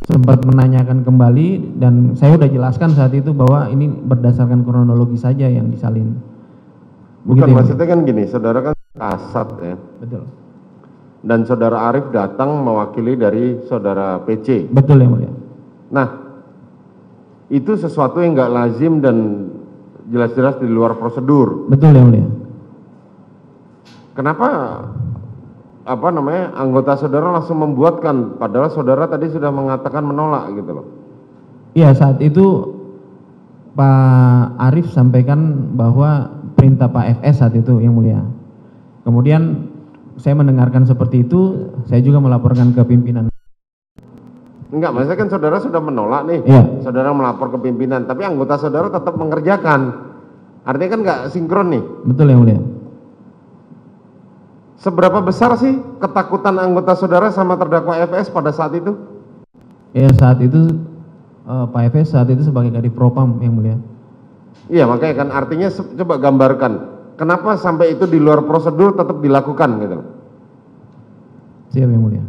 sempat menanyakan kembali dan saya sudah jelaskan saat itu bahwa ini berdasarkan kronologi saja yang disalin. Bukan, Begitu, maksudnya kan gini, saudara kan kasat ya. Betul. Dan saudara Arief datang mewakili dari saudara PC. Betul yang mulia. Nah, itu sesuatu yang nggak lazim dan jelas-jelas di luar prosedur. Betul yang mulia. Kenapa anggota saudara langsung membuatkan, padahal saudara tadi sudah mengatakan menolak gitu loh. Iya, saat itu Pak Arief sampaikan bahwa perintah Pak FS saat itu yang mulia. Kemudian saya mendengarkan seperti itu, saya juga melaporkan ke pimpinan. Enggak, maksudnya kan saudara sudah menolak nih. Iya. Saudara melapor ke pimpinan, tapi anggota saudara tetap mengerjakan. Artinya kan nggak sinkron nih. Betul yang mulia. Seberapa besar sih ketakutan anggota saudara sama terdakwa FS pada saat itu? Ya saat itu Pak FS saat itu sebagai Kadif Propam yang mulia. Iya, makanya kan artinya coba gambarkan. Kenapa sampai itu di luar prosedur tetap dilakukan gitu? Siap yang mulia.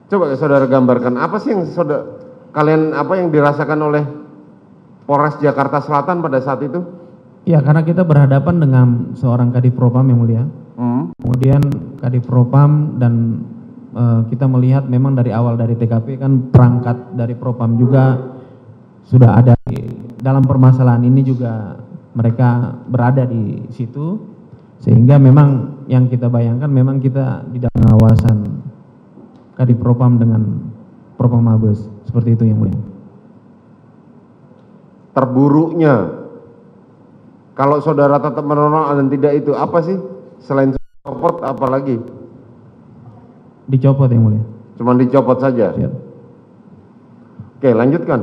Coba saudara gambarkan apa sih yang yang dirasakan oleh Polres Jakarta Selatan pada saat itu? Ya karena kita berhadapan dengan seorang Kadif Propam yang mulia. Kemudian Kadif Propam dan kita melihat memang dari awal dari TKP kan perangkat dari Propam juga sudah ada dalam permasalahan ini juga mereka berada di situ sehingga memang yang kita bayangkan memang kita di dalam pengawasan Kadif Propam dengan Propam Mabes seperti itu yang mulia. Terburuknya kalau saudara tetap menolak dan tidak itu apa sih selain copot apalagi? Dicopot yang mulia. Cuman dicopot saja. Siap. Oke, lanjutkan.